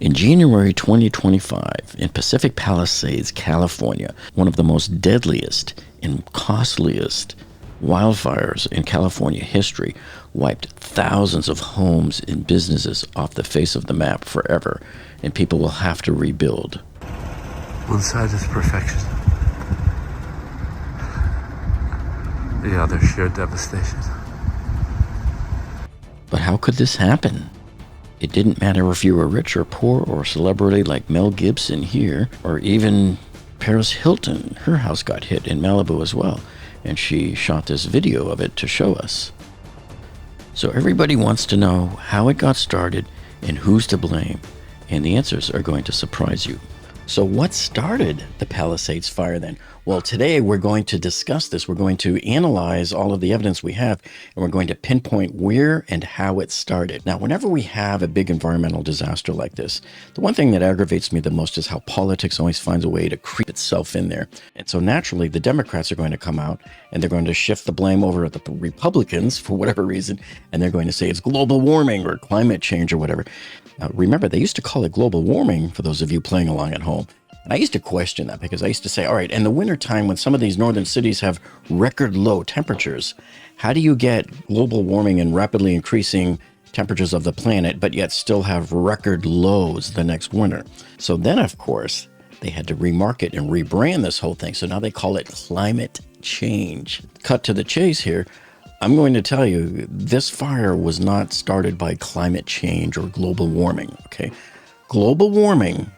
In January 2025, in Pacific Palisades, California, one of the most deadliest and costliest wildfires in California history wiped thousands of homes and businesses off the face of the map forever, and people will have to rebuild. One side is perfection, the other sheer devastation. But how could this happen? It didn't matter if you were rich or poor or a celebrity like Mel Gibson here, or even Paris Hilton. Her house got hit in Malibu as well, and she shot this video of it to show us. So everybody wants to know how it got started and who's to blame, and the answers are going to surprise you. So what started the Palisades fire then? Well, today we're going to discuss this. We're going to analyze all of the evidence we have, and we're going to pinpoint where and how it started. Now, whenever we have a big environmental disaster like this, the one thing that aggravates me the most is how politics always finds a way to creep itself in there. And so naturally, the Democrats are going to come out and they're going to shift the blame over at the Republicans for whatever reason, and they're going to say it's global warming or climate change or whatever. Now, remember, they used to call it global warming for those of you playing along at home. And I used to question that because I used to say, all right, in the wintertime when some of these northern cities have record low temperatures, how do you get global warming and rapidly increasing temperatures of the planet, but yet still have record lows the next winter? So then, of course, they had to remarket and rebrand this whole thing. So now they call it climate change. Cut to the chase here. I'm going to tell you, this fire was not started by climate change or global warming, okay? Global warming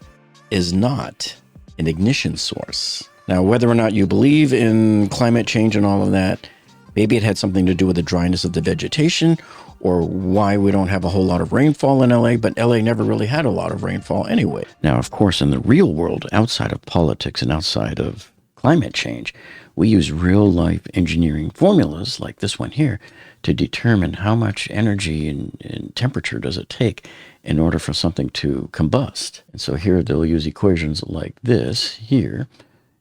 is not an ignition source. Now, whether or not you believe in climate change and all of that, maybe it had something to do with the dryness of the vegetation or why we don't have a whole lot of rainfall in LA, but LA never really had a lot of rainfall anyway. Now, of course, in the real world, outside of politics and outside of climate change, we use real-life engineering formulas like this one here to determine how much energy and temperature does it take in order for something to combust. And so here they'll use equations like this here,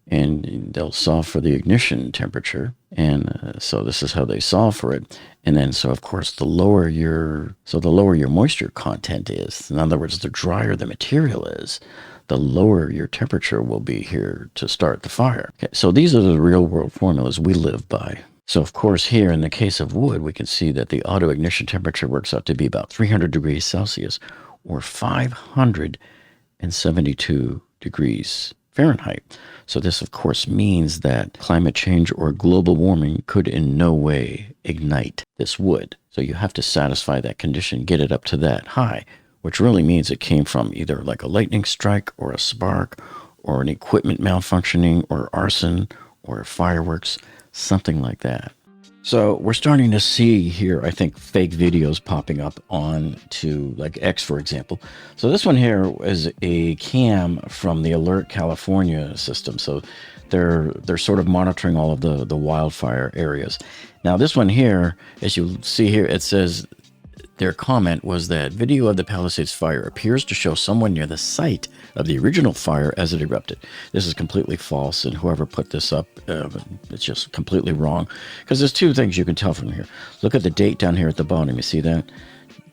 and they'll solve for the ignition temperature. And so this is how they solve for it. And then, so of course, the lower your moisture content is, in other words, the drier the material is, the lower your temperature will be here to start the fire. Okay, so these are the real world formulas we live by. So of course here in the case of wood, we can see that the auto ignition temperature works out to be about 300 degrees Celsius or 572 degrees Fahrenheit. So this of course means that climate change or global warming could in no way ignite this wood. So you have to satisfy that condition, get it up to that high, which really means it came from either like a lightning strike or a spark or an equipment malfunctioning or arson or fireworks, something like that. So we're starting to see here, I think, fake videos popping up on to like X, for example. So this one here is a cam from the Alert California system. So they're sort of monitoring all of the wildfire areas. Now this one here, as you see here, it says their comment was that video of the Palisades fire appears to show someone near the site of the original fire as it erupted. This is completely false, and whoever put this up, it's just completely wrong. Because there's two things you can tell from here. Look at the date down here at the bottom. You see that?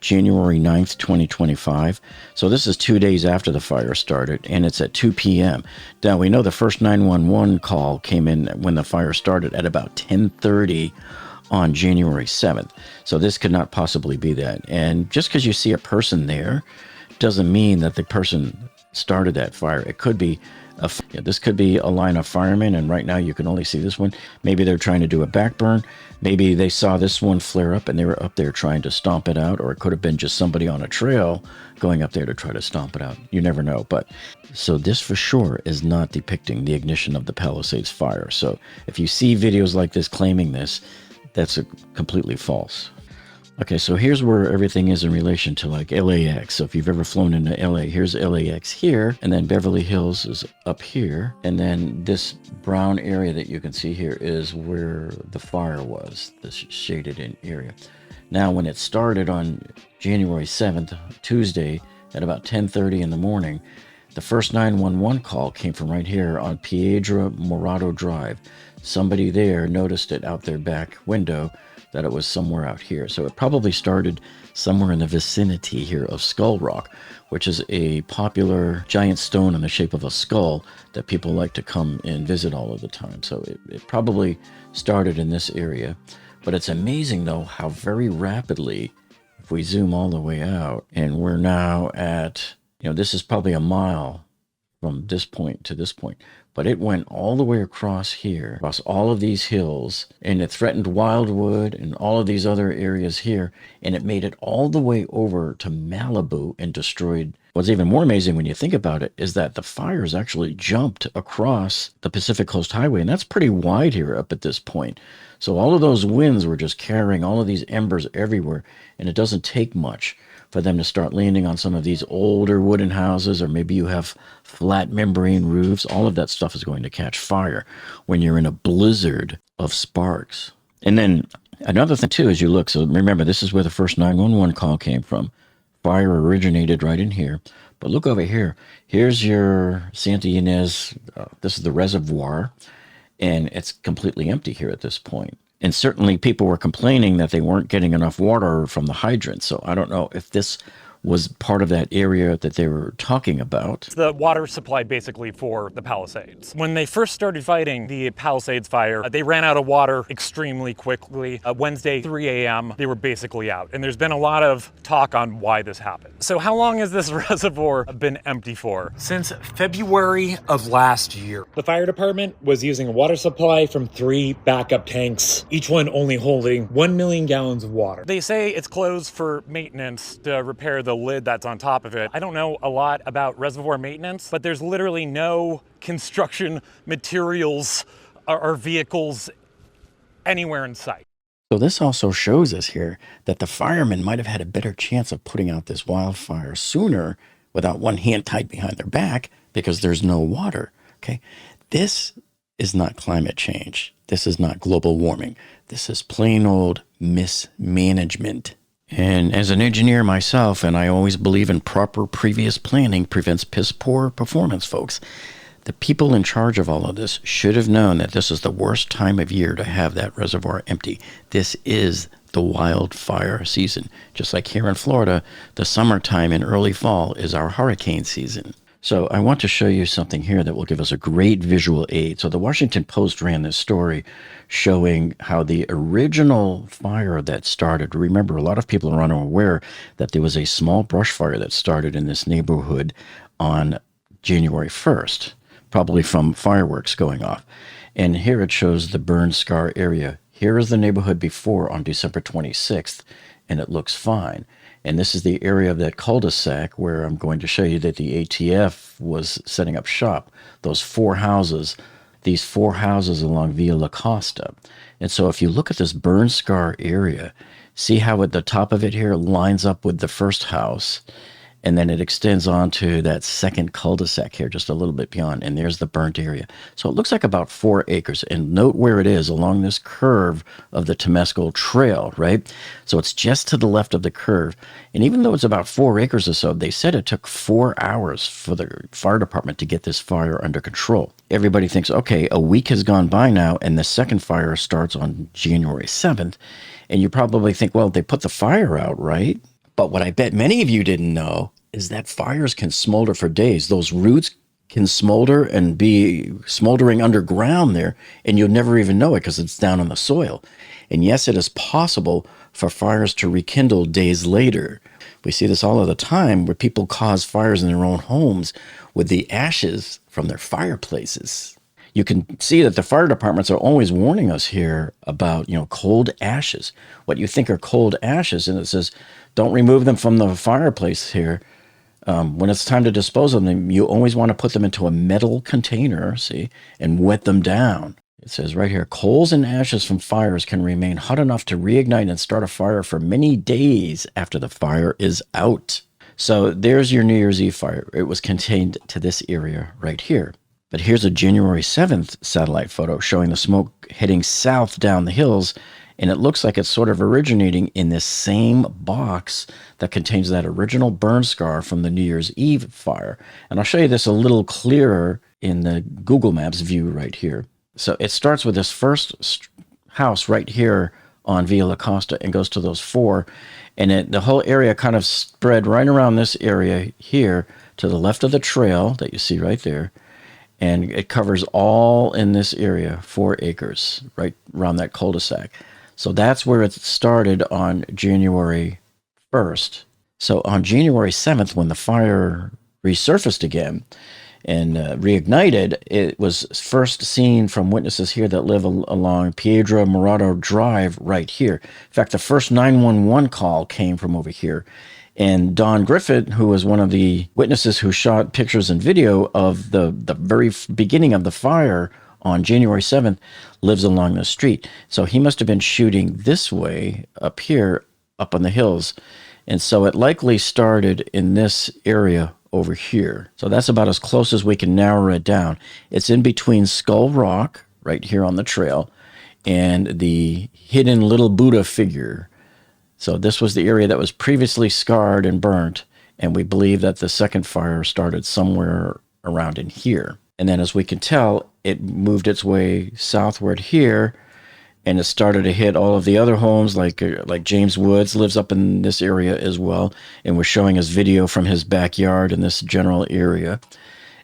January 9th, 2025. So this is 2 days after the fire started, and it's at 2 p.m. Now, we know the first 911 call came in when the fire started at about 10:30 on January 7th. So this could not possibly be that. And just because you see a person there doesn't mean that the person started that fire. It could be this could be a line of firemen, and right now you can only see this one. Maybe they're trying to do a backburn. Maybe they saw this one flare up and they were up there trying to stomp it out, or it could have been just somebody on a trail going up there to try to stomp it out. You never know. But so this for sure is not depicting the ignition of the Palisades fire. So if you see videos like this claiming this, that's completely false. Okay, so here's where everything is in relation to like LAX. So if you've ever flown into LA, here's LAX here, and then Beverly Hills is up here. And then this brown area that you can see here is where the fire was, this shaded in area. Now, when it started on January 7th, Tuesday, at about 10:30 in the morning, the first 911 call came from right here on Piedra Morado Drive. Somebody there noticed it out their back window that it was somewhere out here. So it probably started somewhere in the vicinity here of Skull Rock, which is a popular giant stone in the shape of a skull that people like to come and visit all of the time. So it probably started in this area. But it's amazing, though, how very rapidly, if we zoom all the way out, and we're now at, this is probably a mile from this point to this point, but it went all the way across here, across all of these hills, and it threatened Wildwood and all of these other areas here, and it made it all the way over to Malibu and destroyed. What's even more amazing when you think about it is that the fires actually jumped across the Pacific Coast Highway, and that's pretty wide here up at this point. So all of those winds were just carrying all of these embers everywhere, and it doesn't take much for them to start landing on some of these older wooden houses, or maybe you have flat membrane roofs. All of that stuff is going to catch fire when you're in a blizzard of sparks. And then another thing too, as you look, so remember, this is where the first 911 call came from. Fire originated right in here. But look over here. Here's your Santa Ynez. This is the reservoir, and it's completely empty here at this point. And certainly people were complaining that they weren't getting enough water from the hydrants. So I don't know if this was part of that area that they were talking about. The water supply basically for the Palisades. When they first started fighting the Palisades fire, they ran out of water extremely quickly. Wednesday, 3 a.m., they were basically out. And there's been a lot of talk on why this happened. So how long has this reservoir been empty for? Since February of last year. The fire department was using a water supply from 3 backup tanks, each one only holding 1 million gallons of water. They say it's closed for maintenance to repair the lid that's on top of it. I don't know a lot about reservoir maintenance, but there's literally no construction materials or vehicles anywhere in sight. So this also shows us here that the firemen might have had a better chance of putting out this wildfire sooner without one hand tied behind their back because there's no water. Okay, this is not climate change. This is not global warming. This is plain old mismanagement. And as an engineer myself, and I always believe in proper previous planning prevents piss poor performance, folks. The people in charge of all of this should have known that this is the worst time of year to have that reservoir empty. This is the wildfire season. Just like here in Florida, the summertime and early fall is our hurricane season. So I want to show you something here that will give us a great visual aid. So the Washington Post ran this story showing how the original fire that started, remember, a lot of people are unaware that there was a small brush fire that started in this neighborhood on January 1st, probably from fireworks going off. And here it shows the burn scar area. Here is the neighborhood before on December 26th, and it looks fine. And this is the area of that cul-de-sac where I'm going to show you that the ATF was setting up shop. Those 4 houses, these 4 houses along Via La Costa. And so if you look at this burn scar area, see how at the top of it here lines up with the first house, and then it extends on to that second cul-de-sac here, just a little bit beyond, and there's the burnt area. So it looks like about 4 acres, and note where it is along this curve of the Temescal Trail, right? So it's just to the left of the curve, and even though it's about 4 acres or so, they said it took 4 hours for the fire department to get this fire under control. Everybody thinks, okay, a week has gone by now, and the second fire starts on January 7th, and you probably think, well, they put the fire out, right? But what I bet many of you didn't know is that fires can smolder for days. Those roots can smolder and be smoldering underground there, and you'll never even know it because it's down in the soil. And yes, it is possible for fires to rekindle days later. We see this all of the time where people cause fires in their own homes with the ashes from their fireplaces. You can see that the fire departments are always warning us here about, cold ashes. What you think are cold ashes, and it says, don't remove them from the fireplace here. When it's time to dispose of them, you always want to put them into a metal container, see, and wet them down. It says right here, coals and ashes from fires can remain hot enough to reignite and start a fire for many days after the fire is out. So there's your New Year's Eve fire. It was contained to this area right here. But here's a January 7th satellite photo showing the smoke heading south down the hills, and it looks like it's sort of originating in this same box that contains that original burn scar from the New Year's Eve fire. And I'll show you this a little clearer in the Google Maps view right here. So it starts with this first house right here on Via La Costa and goes to those 4. And the whole area kind of spread right around this area here to the left of the trail that you see right there. And it covers all in this area, 4 acres, right around that cul-de-sac. So that's where it started on January 1st. So on January 7th, when the fire resurfaced again and reignited, it was first seen from witnesses here that live along Piedra Morado Drive right here. In fact, the first 911 call came from over here. And Don Griffith, who was one of the witnesses who shot pictures and video of the very beginning of the fire on January 7th, lives along the street. So he must have been shooting this way up here, up on the hills. And so it likely started in this area over here. So that's about as close as we can narrow it down. It's in between Skull Rock, right here on the trail, and the hidden little Buddha figure. So this was the area that was previously scarred and burnt, and we believe that the second fire started somewhere around in here. And then as we can tell, it moved its way southward here, and it started to hit all of the other homes, like James Woods lives up in this area as well, and was showing us video from his backyard in this general area.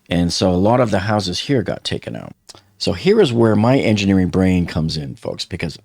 And so a lot of the houses here got taken out. So here is where my engineering brain comes in, folks, because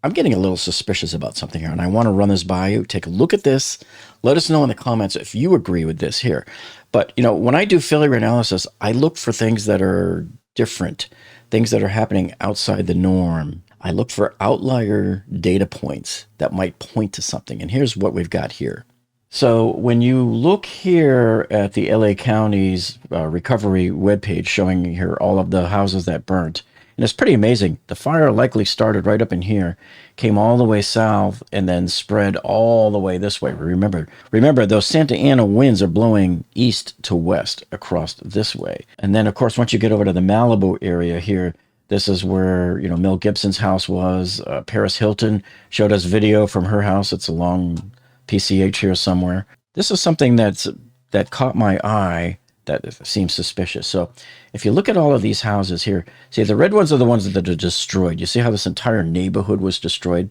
I'm getting a little suspicious about something here, and I want to run this by you. Take a look at this. Let us know in the comments if you agree with this here. But, you know, when I do failure analysis, I look for things that are different, things that are happening outside the norm. I look for outlier data points that might point to something. And here's what we've got here. So when you look here at the LA County's recovery webpage showing here all of the houses that burnt, and it's pretty amazing. The fire likely started right up in here, came all the way south, and then spread all the way this way. Remember, those Santa Ana winds are blowing east to west across this way. And then, of course, once you get over to the Malibu area here, this is where, you know, Mel Gibson's house was. Paris Hilton showed us video from her house. It's along PCH here somewhere. This is something that caught my eye that seems suspicious. So if you look at all of these houses here, see, the red ones are the ones that are destroyed. You see how this entire neighborhood was destroyed?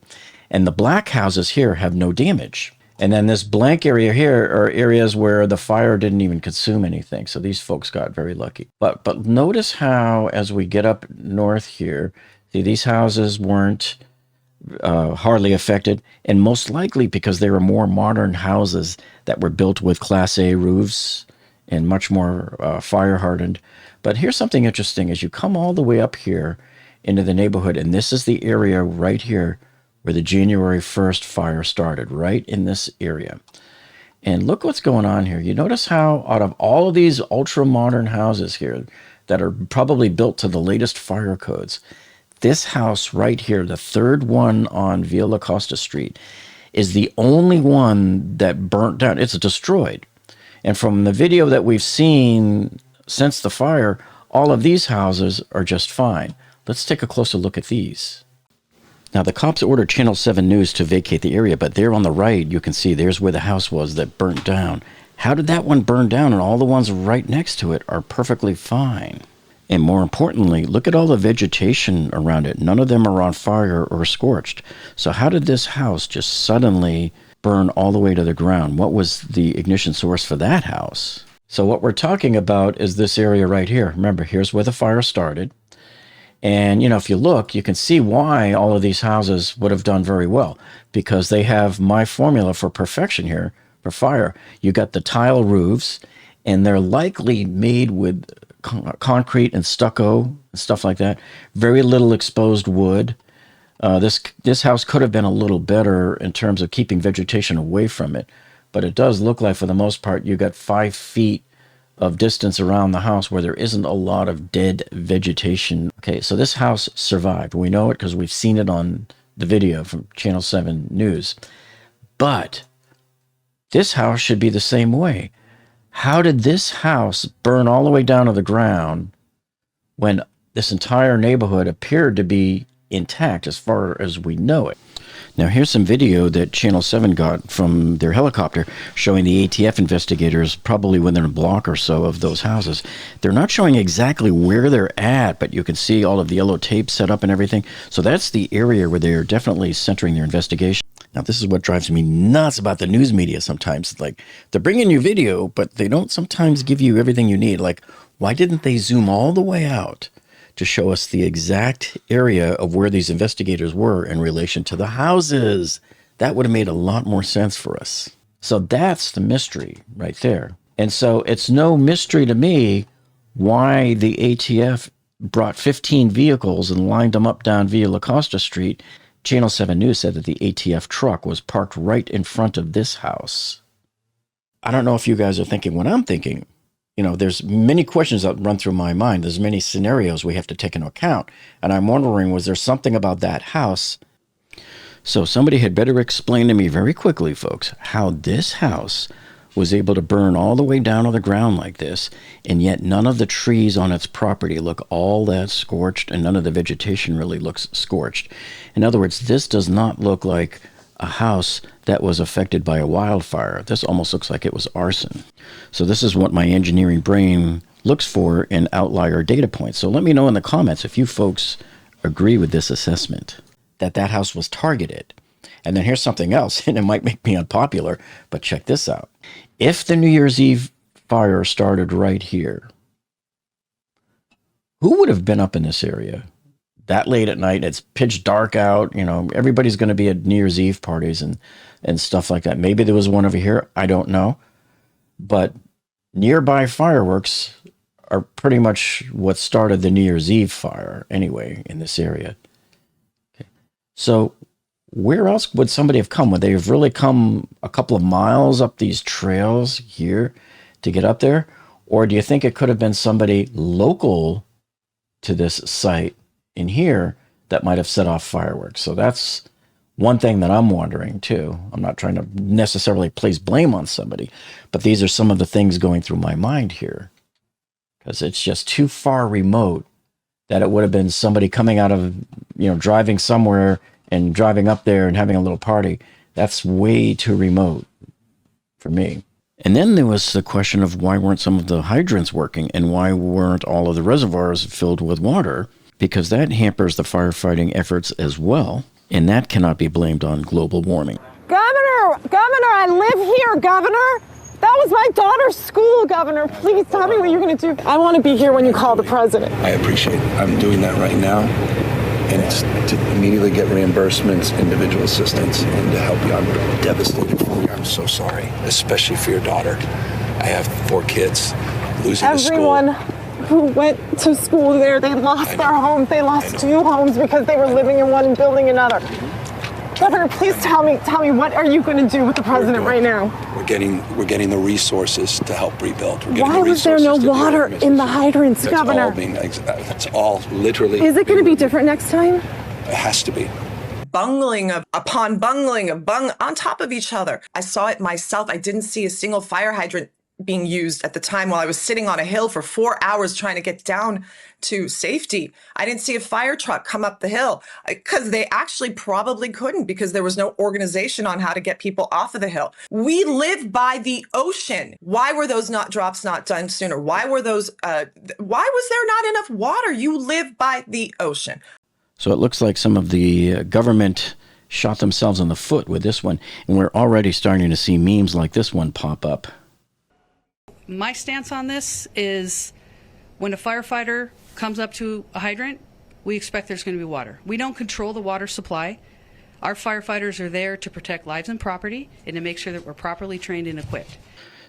And the black houses here have no damage. And then this blank area here are areas where the fire didn't even consume anything. So these folks got very lucky. But notice how, as we get up north here, see, these houses weren't hardly affected, and most likely because they were more modern houses that were built with Class A roofs and much more fire hardened. But here's something interesting. As you come all the way up here into the neighborhood, and this is the area right here where the January 1st fire started, right in this area. And look what's going on here. You notice how out of all of these ultra-modern houses here that are probably built to the latest fire codes, this house right here, the third one on Via La Costa Street, is the only one that burnt down. It's destroyed. And from the video that we've seen since the fire, all of these houses are just fine. Let's take a closer look at these. Now, the cops ordered Channel 7 News to vacate the area, but there on the right, you can see there's where the house was that burnt down. How did that one burn down and all the ones right next to it are perfectly fine? And more importantly, look at all the vegetation around it. None of them are on fire or scorched. So how did this house just suddenly burn all the way to the ground? What was the ignition source for that house? So what we're talking about is this area right here. Remember, here's where the fire started. And, you know, if you look, you can see why all of these houses would have done very well, because they have my formula for perfection here for fire. You got the tile roofs, and they're likely made with concrete and stucco and stuff like that. Very little exposed wood. This house could have been a little better in terms of keeping vegetation away from it, but it does look like, for the most part, you got 5 feet of distance around the house where there isn't a lot of dead vegetation. Okay, so this house survived. We know it because we've seen it on the video from Channel 7 News. But this house should be the same way. How did this house burn all the way down to the ground when this entire neighborhood appeared to be intact as far as we know it? Now, here's some video that Channel 7 got from their helicopter showing the ATF investigators probably within a block or so of those houses. They're not showing exactly where they're at, but you can see all of the yellow tape set up and everything. So that's the area where they're definitely centering their investigation. Now, this is what drives me nuts about the news media sometimes. Like, they're bringing you video, but they don't sometimes give you everything you need. Like, why didn't they zoom all the way out to show us the exact area of where these investigators were in relation to the houses? That would have made a lot more sense for us. So that's the mystery right there. And so it's no mystery to me why the ATF brought 15 vehicles and lined them up down via La Costa Street. Channel 7 News said that the ATF truck was parked right in front of this house. I don't know if you guys are thinking what I'm thinking. You know, there's many questions that run through my mind. There's many scenarios we have to take into account. And I'm wondering, was there something about that house? So somebody had better explain to me very quickly, folks, how this house was able to burn all the way down to the ground like this, and yet none of the trees on its property look all that scorched, and none of the vegetation really looks scorched. In other words, this does not look like a house that was affected by a wildfire. This almost looks like it was arson. So this is what my engineering brain looks for in outlier data points. So let me know in the comments if you folks agree with this assessment, that that house was targeted. And then here's something else, and it might make me unpopular, but check this out. If the New Year's Eve fire started right here, who would have been up in this area that late at night? It's pitch dark out. You know, everybody's going to be at New Year's Eve parties and stuff like that. Maybe there was one over here. I don't know. But nearby fireworks are pretty much what started the New Year's Eve fire anyway in this area. Okay. So where else would somebody have come? Would they have really come a couple of miles up these trails here to get up there? Or do you think it could have been somebody local to this site in here that might have set off fireworks? So that's one thing that I'm wondering too. I'm not trying to necessarily place blame on somebody, but these are some of the things going through my mind here, because it's just too far remote that it would have been somebody coming out of, you know, driving somewhere and driving up there and having a little party. That's way too remote for me. And then there was the question of why weren't some of the hydrants working, and why weren't all of the reservoirs filled with water? Because that hampers the firefighting efforts as well, and that cannot be blamed on global warming. Governor, I live here, Governor. That was my daughter's school, Governor. Please tell me what you're going to do. I want to be here when you call the president. I appreciate it. I'm doing that right now. And it's to immediately get reimbursements, individual assistance, and to help you. I'm devastated for you. I'm so sorry, especially for your daughter. I have 4 kids. Losing the school. Everyone who went to school there, they lost their homes. They lost 2 homes because they were living in one and building another. Governor, please tell me, what are you going to do with the president right now? We're getting the resources to help rebuild. Why was there no water in the hydrants, Governor? That's all literally. Is it going to be different next time? It has to be. Bungling on top of each other. I saw it myself. I didn't see a single fire hydrant being used at the time while I was sitting on a hill for 4 hours trying to get down to safety. I didn't see a fire truck come up the hill because they actually probably couldn't, because there was no organization on how to get people off of the hill. We live by the ocean. Why were those drops not done sooner? Why was there not enough water? You live by the ocean. So it looks like some of the government shot themselves in the foot with this one, and we're already starting to see memes like this one pop up. My stance on this is when a firefighter comes up to a hydrant, we expect there's going to be water. We don't control the water supply. Our firefighters are there to protect lives and property and to make sure that we're properly trained and equipped.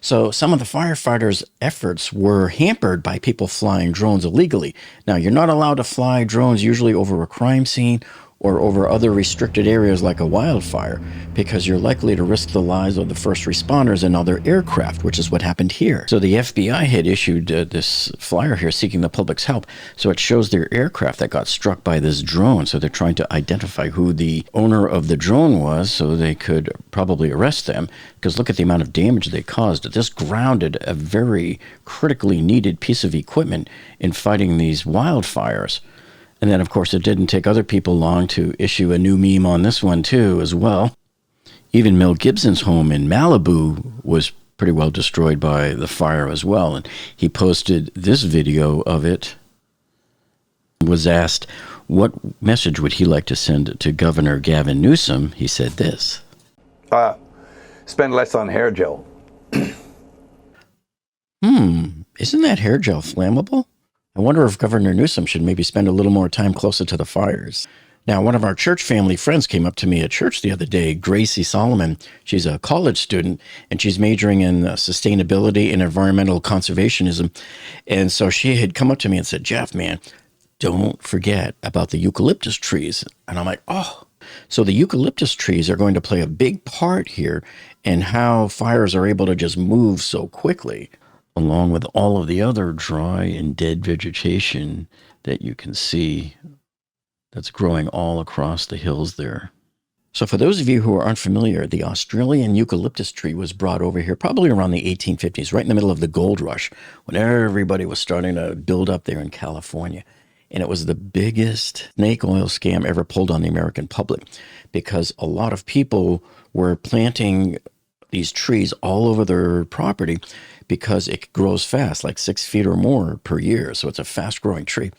So some of the firefighters' efforts were hampered by people flying drones illegally. Now, you're not allowed to fly drones usually over a crime scene or over other restricted areas like a wildfire, because you're likely to risk the lives of the first responders and other aircraft, which is what happened here. So the FBI had issued this flyer here seeking the public's help. So it shows their aircraft that got struck by this drone. So they're trying to identify who the owner of the drone was so they could probably arrest them, because look at the amount of damage they caused. This grounded a very critically needed piece of equipment in fighting these wildfires. And then, of course, it didn't take other people long to issue a new meme on this one, too, as well. Even Mel Gibson's home in Malibu was pretty well destroyed by the fire as well. And he posted this video of it. Was asked what message would he like to send to Governor Gavin Newsom. He said this. Spend less on hair gel. Isn't that hair gel flammable? I wonder if Governor Newsom should maybe spend a little more time closer to the fires. Now, one of our church family friends came up to me at church the other day, Gracie Solomon. She's a college student, and she's majoring in sustainability and environmental conservationism. And so she had come up to me and said, Jeff, man, don't forget about the eucalyptus trees. And I'm like, oh. So the eucalyptus trees are going to play a big part here in how fires are able to just move so quickly, along with all of the other dry and dead vegetation that you can see that's growing all across the hills there. So for those of you who are unfamiliar, the Australian eucalyptus tree was brought over here probably around the 1850s, right in the middle of the gold rush, when everybody was starting to build up there in California. And it was the biggest snake oil scam ever pulled on the American public, because a lot of people were planting these trees all over their property because it grows fast, like 6 feet or more per year. So it's a fast growing tree.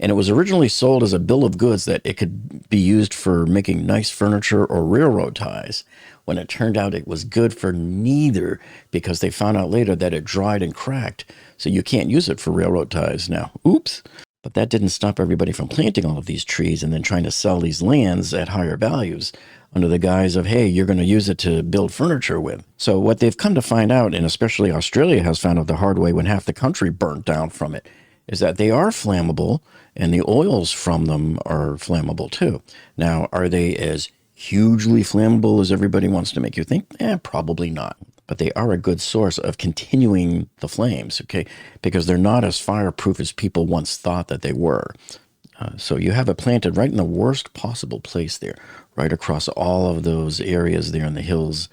And it was originally sold as a bill of goods that it could be used for making nice furniture or railroad ties, when it turned out it was good for neither, because they found out later that it dried and cracked. So you can't use it for railroad ties now. Oops. But that didn't stop everybody from planting all of these trees and then trying to sell these lands at higher values under the guise of, hey, you're going to use it to build furniture with. So what they've come to find out, and especially Australia has found out the hard way when half the country burnt down from it, is that they are flammable, and the oils from them are flammable too. Now, are they as hugely flammable as everybody wants to make you think? Probably not. But they are a good source of continuing the flames, okay? Because they're not as fireproof as people once thought that they were. So you have it planted right in the worst possible place there, right across all of those areas there in the hills,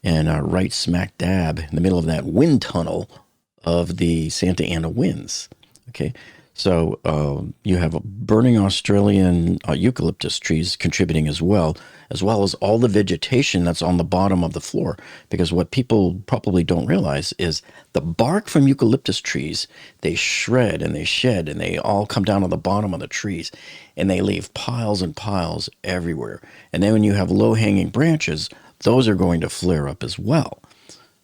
and right smack dab in the middle of that wind tunnel of the Santa Ana winds, okay? So you have burning Australian eucalyptus trees contributing as well as all the vegetation that's on the bottom of the floor. Because what people probably don't realize is the bark from eucalyptus trees, they shred and they shed and they all come down on the bottom of the trees, and they leave piles and piles everywhere. And then when you have low-hanging branches, those are going to flare up as well.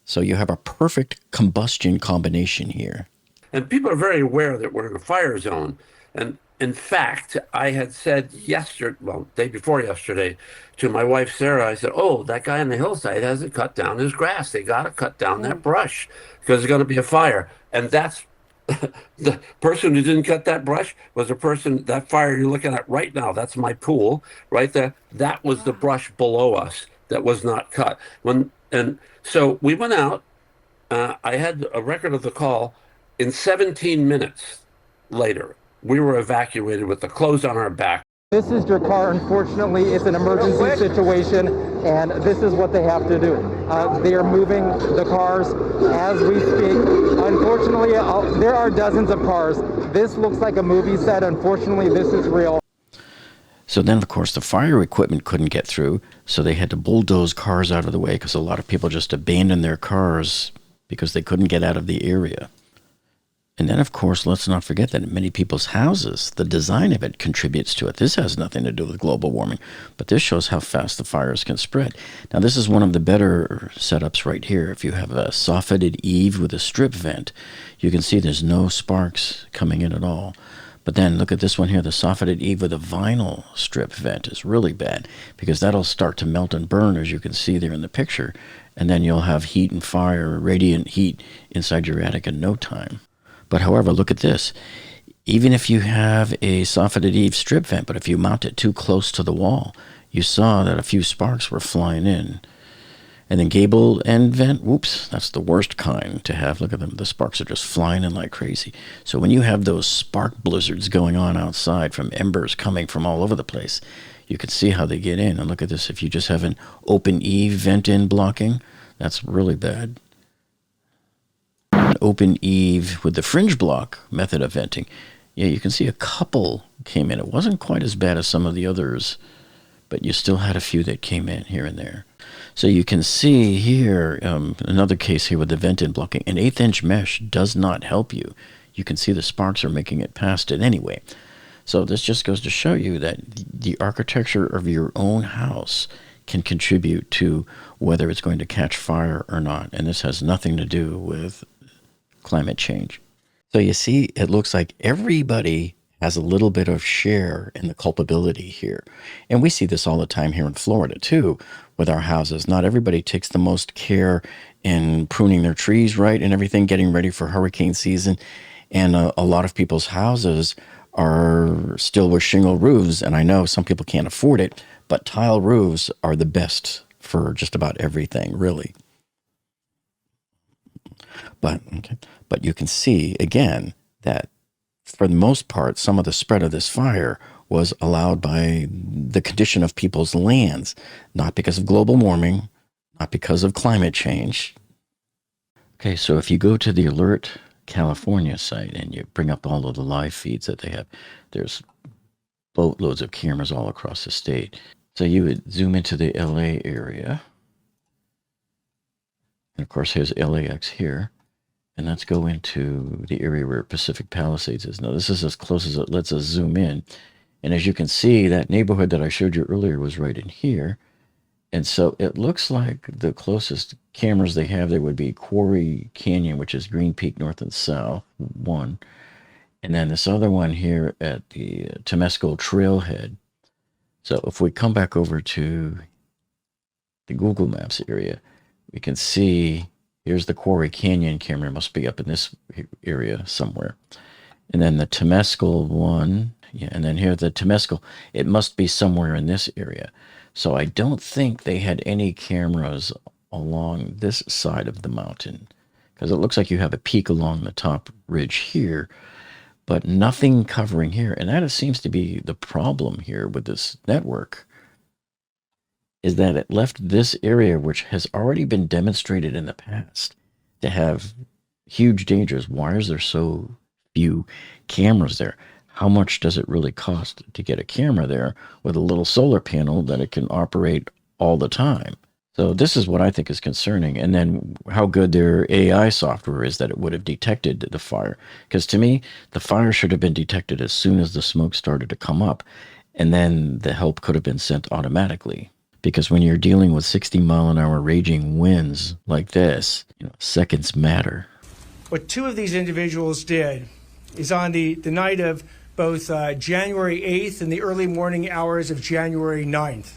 So you have a perfect combustion combination here. And people are very aware that we're in a fire zone. And in fact, I had said day before yesterday, to my wife, Sarah, I said, oh, that guy on the hillside hasn't cut down his grass. They got to cut down that brush because there's going to be a fire. And that's the person who didn't cut that brush was a person, that fire you're looking at right now. That's my pool right there. That was the brush below us that was not cut. And so we went out. I had a record of the call. In 17 minutes later, we were evacuated with the clothes on our back. This is your car. Unfortunately, it's an emergency situation, and this is what they have to do. They are moving the cars as we speak. Unfortunately, there are dozens of cars. This looks like a movie set. Unfortunately, this is real. So then, of course, the fire equipment couldn't get through, so they had to bulldoze cars out of the way because a lot of people just abandoned their cars because they couldn't get out of the area. And then, of course, let's not forget that in many people's houses, the design of it contributes to it. This has nothing to do with global warming, but this shows how fast the fires can spread. Now, this is one of the better setups right here. If you have a soffitted eave with a strip vent, you can see there's no sparks coming in at all. But then look at this one here. The soffitted eave with a vinyl strip vent is really bad because that'll start to melt and burn, as you can see there in the picture. And then you'll have heat and fire, radiant heat inside your attic in no time. But however, look at this. Even if you have a soffitted eave strip vent, but if you mount it too close to the wall, you saw that a few sparks were flying in. And then gable end vent, whoops, that's the worst kind to have. Look at them. The sparks are just flying in like crazy. So when you have those spark blizzards going on outside from embers coming from all over the place, you can see how they get in. And look at this. If you just have an open eave vent in blocking, that's really bad. Open eave with the fringe block method of venting, Yeah, you can see a couple came in. It wasn't quite as bad as some of the others, but you still had a few that came in here and there. So you can see here, another case here with the vented blocking. An 1/8-inch mesh does not help you. You can see the sparks are making it past it anyway. So this just goes to show you that the architecture of your own house can contribute to whether it's going to catch fire or not. And this has nothing to do with climate change. So you see, it looks like everybody has a little bit of share in the culpability here. And we see this all the time here in Florida too, with our houses. Not everybody takes the most care in pruning their trees right and everything, getting ready for hurricane season. And a lot of people's houses are still with shingle roofs. And I know some people can't afford it, but tile roofs are the best for just about everything, really. But you can see, again, that for the most part, some of the spread of this fire was allowed by the condition of people's lands, not because of global warming, not because of climate change. Okay, so if you go to the Alert California site and you bring up all of the live feeds that they have, there's boatloads of cameras all across the state. So you would zoom into the LA area. And of course, here's LAX here. And let's go into the area where Pacific Palisades is. Now, this is as close as it lets us zoom in. And as you can see, that neighborhood that I showed you earlier was right in here. And so it looks like the closest cameras they have there would be Quarry Canyon, which is Green Peak North and South, one. And then this other one here at the Temescal Trailhead. So if we come back over to the Google Maps area, we can see here's the Quarry Canyon camera. It must be up in this area somewhere. And then the Temescal one, yeah, and then here the Temescal, it must be somewhere in this area. So I don't think they had any cameras along this side of the mountain, because it looks like you have a peak along the top ridge here, but nothing covering here. And that seems to be the problem here with this network, is that it left this area, which has already been demonstrated in the past, to have huge dangers. Why is there so few cameras there? How much does it really cost to get a camera there with a little solar panel that it can operate all the time? So this is what I think is concerning. And then how good their AI software is that it would have detected the fire. Because to me, the fire should have been detected as soon as the smoke started to come up. And then the help could have been sent automatically. Because when you're dealing with 60-mile-an-hour raging winds like this, seconds matter. What two of these individuals did is on the night of both January 8th and the early morning hours of January 9th,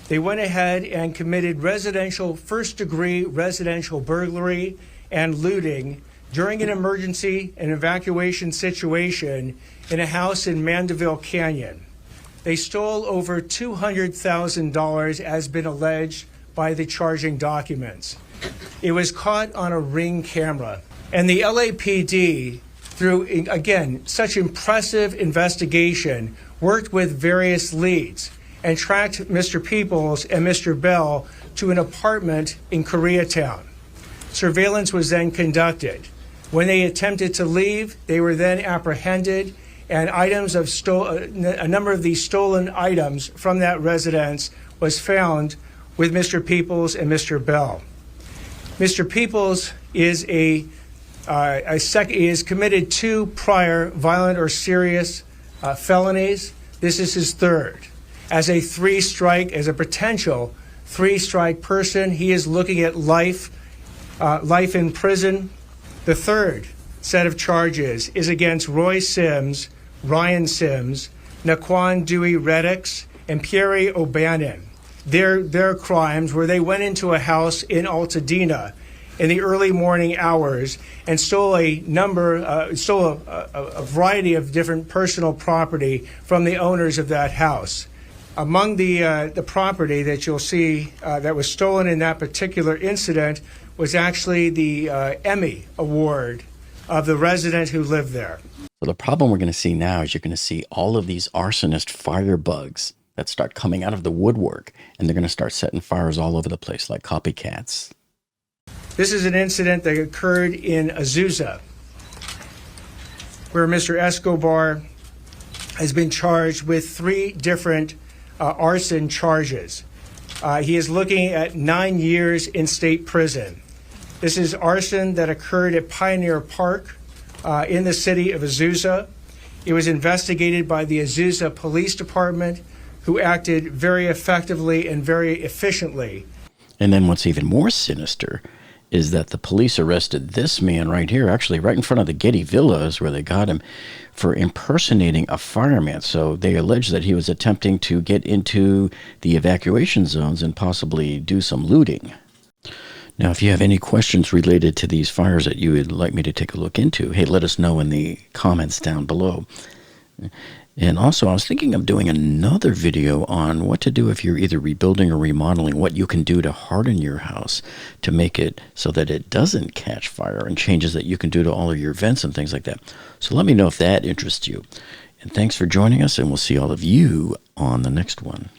they went ahead and committed first-degree residential burglary and looting during an emergency and evacuation situation in a house in Mandeville Canyon. They stole over $200,000, as been alleged by the charging documents. It was caught on a Ring camera. And the LAPD, through, again, such impressive investigation, worked with various leads and tracked Mr. Peoples and Mr. Bell to an apartment in Koreatown. Surveillance was then conducted. When they attempted to leave, they were then apprehended, and a number of these stolen items from that residence was found with Mr. Peoples and Mr. Bell. Mr. Peoples is is committed 2 prior violent or serious felonies. This is his third. As a potential 3-strike person, he is looking at life in prison. The third set of charges is against Roy Sims, Ryan Sims, Naquan Dewey Reddix, and Pierre O'Bannon. Their crimes where they went into a house in Altadena in the early morning hours and stole a variety of different personal property from the owners of that house. Among the property that you'll see that was stolen in that particular incident was actually the Emmy Award of the resident who lived there. So the problem we're going to see now is you're going to see all of these arsonist firebugs that start coming out of the woodwork, and they're going to start setting fires all over the place like copycats. This is an incident that occurred in Azusa. where Mr. Escobar has been charged with 3 different arson charges. He is looking at 9 years in state prison. This is arson that occurred at Pioneer Park in the city of Azusa. It was investigated by the Azusa Police Department, who acted very effectively and very efficiently. And then what's even more sinister is that the police arrested this man right here, actually right in front of the Getty Villas where they got him, for impersonating a fireman. So they allege that he was attempting to get into the evacuation zones and possibly do some looting. Now, if you have any questions related to these fires that you would like me to take a look into, hey, let us know in the comments down below. And also, I was thinking of doing another video on what to do if you're either rebuilding or remodeling, what you can do to harden your house to make it so that it doesn't catch fire, and changes that you can do to all of your vents and things like that. So let me know if that interests you. And thanks for joining us, and we'll see all of you on the next one.